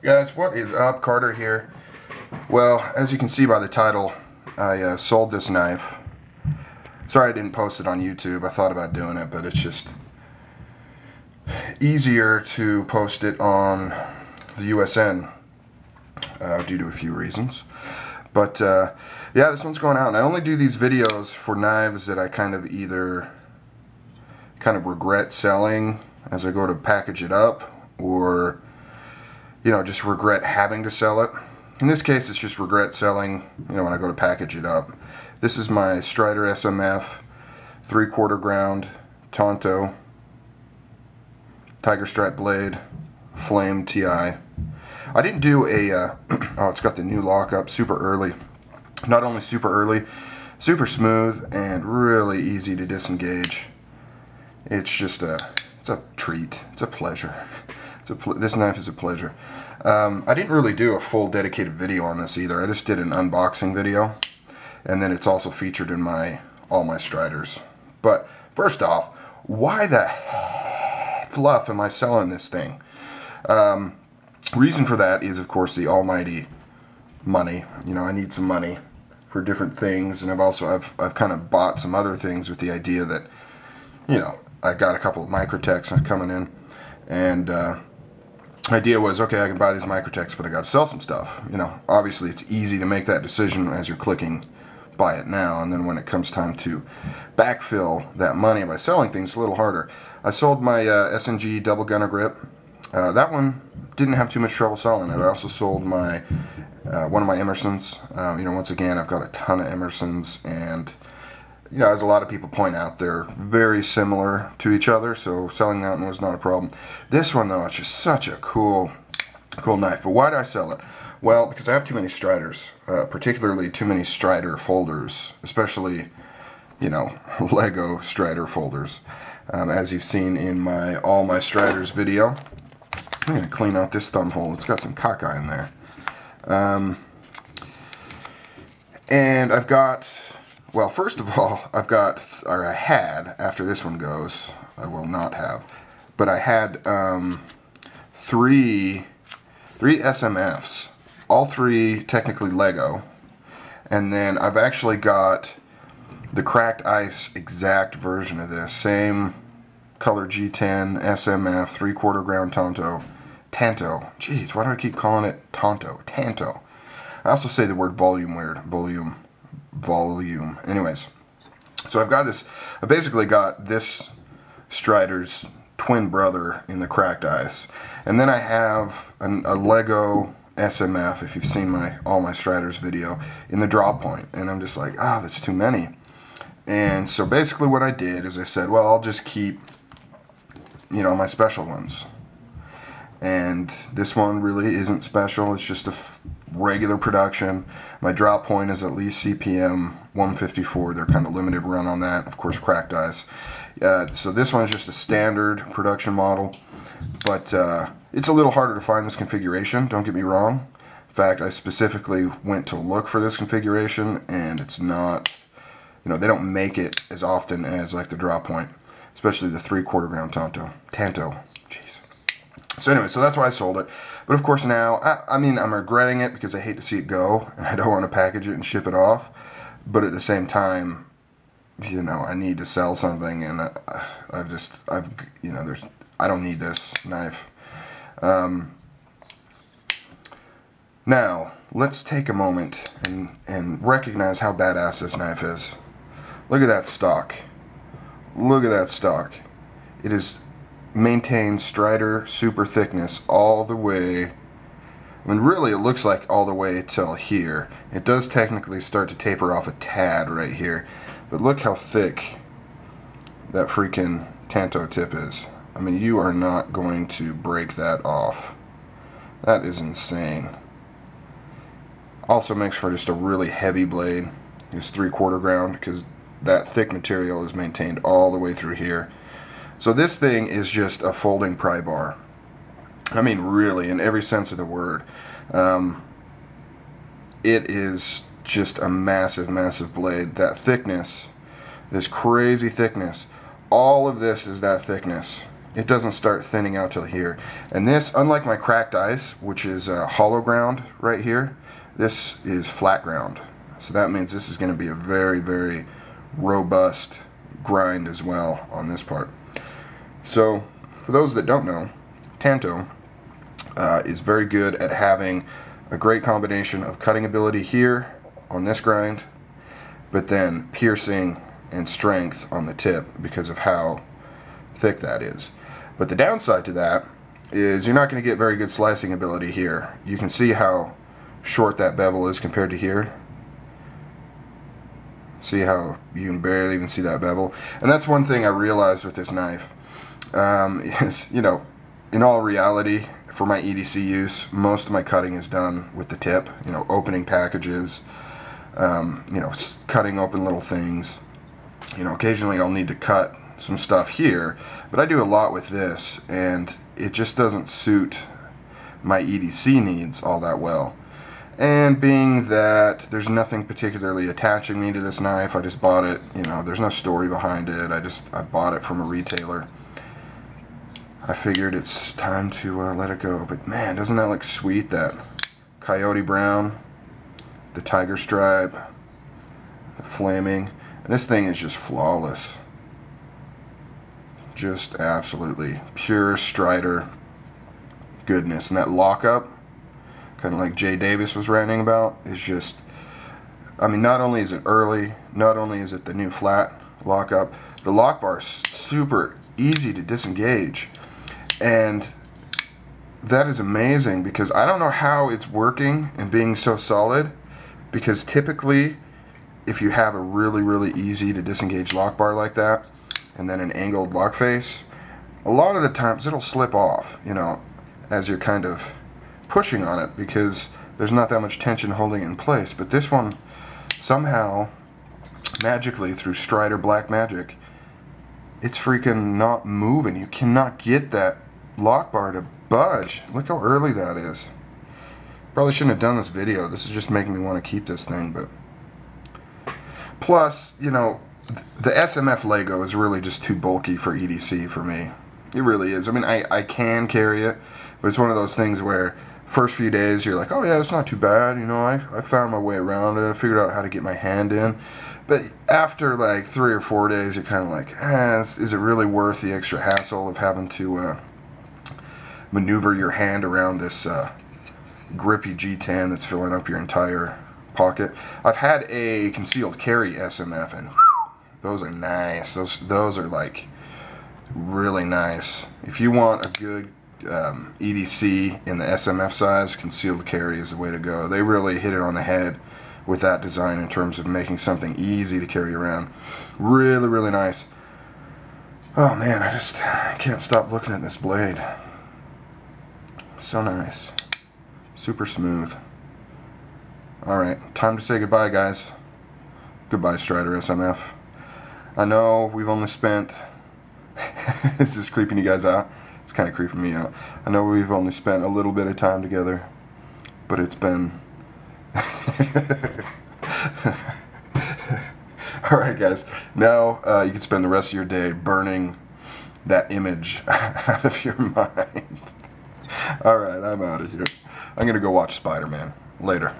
Guys, what is up? Carter here. Well, as you can see by the title, I sold this knife. Sorry I didn't post it on YouTube. I thought about doing it, but it's just easier to post it on the USN due to a few reasons. But yeah, this one's going out, and I only do these videos for knives that I kind of regret selling as I go to package it up, or just regret having to sell it. In this case, it's just regret selling, when I go to package it up. This is my Strider SMF 3/4 ground Tanto Tiger Stripe blade, flame TI. I didn't do a, oh, it's got the new lockup, super early. Not only super early, super smooth and really easy to disengage. It's just it's a treat. It's a pleasure. This knife is a pleasure. I didn't really do a full dedicated video on this either. I just did an unboxing video, and then it's also featured in all my Striders. But first off, why the fluff am I selling this thing? Reason for that is, of course, the almighty money. I need some money for different things, and I've kind of bought some other things with the idea that, I got a couple of Microtechs coming in, and idea was, okay, I can buy these Microtechs, but I got to sell some stuff. Obviously it's easy to make that decision as you're clicking buy it now, and then when it comes time to backfill that money by selling things, it's a little harder. I sold my S&G double gunner grip. That one didn't have too much trouble selling it. I also sold my one of my Emersons. Once again, I've got a ton of Emersons, and as a lot of people point out, they're very similar to each other, so selling that one was not a problem. This one, though, it's just such a cool knife. But why did I sell it? Well, because I have too many Striders, particularly too many Strider folders, especially, Lego Strider folders. As you've seen in all my Striders video. I'm going to clean out this thumb hole. It's got some cockeye in there. And I've got... Well, first of all, I had, after this one goes, I will not have, but I had three SMFs, all three technically Lego, and then I've actually got the cracked ice exact version of this, same color G10 SMF 3/4 ground Tanto. Jeez, why do I keep calling it Tanto? I also say the word volume weird, volume. Anyways, so I basically got this Strider's twin brother in the cracked ice, and then I have a Lego SMF, if you've seen all my Striders video, in the drop point, and I'm just like, that's too many. And so basically what I did is I said, well, I'll just keep my special ones, and this one really isn't special. It's just a regular production. My drop point is at least CPM 154. They're kind of limited run on that. Of course, cracked ice. So this one is just a standard production model, but it's a little harder to find this configuration, don't get me wrong. In fact, I specifically went to look for this configuration, and it's not, they don't make it as often as like the drop point, especially the 3/4 ground Tanto. Jeez. So anyway, so that's why I sold it. But of course now, I'm regretting it because I hate to see it go, and I don't want to package it and ship it off. But at the same time, I need to sell something, and I don't need this knife. Now, let's take a moment and recognize how badass this knife is. Look at that stock. Look at that stock. It is maintained Strider super thickness all the way. Really it looks like all the way till here. It does technically start to taper off a tad right here, but look how thick that freaking Tanto tip is. You are not going to break that off. That is insane. Also makes for just a really heavy blade. It's 3/4 ground because that thick material is maintained all the way through here. So this thing is just a folding pry bar. Really, in every sense of the word. It is just a massive, massive blade. That thickness, this crazy thickness, all of this is that thickness. it doesn't start thinning out till here. And this, unlike my cracked ice, which is hollow ground right here, this is flat ground. So that means this is going to be a very, very robust grind as well on this part. So for those that don't know, Tanto is very good at having a great combination of cutting ability here on this grind, but then piercing and strength on the tip because of how thick that is. But the downside to that is you're not going to get very good slicing ability here. You can see how short that bevel is compared to here. See how you can barely even see that bevel. And that's one thing I realized with this knife is, you know, in all reality, for my EDC use, most of my cutting is done with the tip. You know, opening packages, you know, cutting open little things. You know, occasionally I'll need to cut some stuff here, but I do a lot with this, and it just doesn't suit my EDC needs all that well. And being that there's nothing particularly attaching me to this knife, I just bought it, you know, there's no story behind it, I bought it from a retailer. I figured it's time to let it go. But man, doesn't that look sweet, that coyote brown, the tiger stripe, the flaming, and this thing is just flawless. Just absolutely pure Strider goodness. And that lockup, kind of like Jay Davis was ranting about, is just, I mean, not only is it early, not only is it the new flat lockup, the lock bar is super easy to disengage. And that is amazing, because I don't know how it's working and being so solid, because typically if you have a really, really easy to disengage lock bar like that, and then an angled lock face, a lot of the times it'll slip off, you know, as you're kind of pushing on it, because there's not that much tension holding it in place. But this one, somehow, magically, through Strider black magic, it's freaking not moving. You cannot get that lock bar to budge. Look how early that is. Probably shouldn't have done this video. This is just making me want to keep this thing. But plus, you know, the SMF Lego is really just too bulky for EDC for me. It really is. I mean, I can carry it, but it's one of those things where first few days you're like, oh yeah, it's not too bad, you know, I found my way around it, I figured out how to get my hand in. But after like 3 or 4 days, you're kind of like, is it really worth the extra hassle of having to maneuver your hand around this grippy G10 that's filling up your entire pocket? I've had a concealed carry SMF, and those are nice. Those are like really nice. If you want a good EDC in the SMF size, concealed carry is the way to go. They really hit it on the head with that design in terms of making something easy to carry around. Really, really nice. Oh man, I just can't stop looking at this blade. So nice. Super smooth. Alright, time to say goodbye, guys. Goodbye, Strider SMF. I know we've only spent... Is this creeping you guys out? It's kind of creeping me out. I know we've only spent a little bit of time together, but it's been... Alright guys, now you can spend the rest of your day burning that image out of your mind. Alright, I'm out of here. I'm gonna go watch Spider-Man. Later.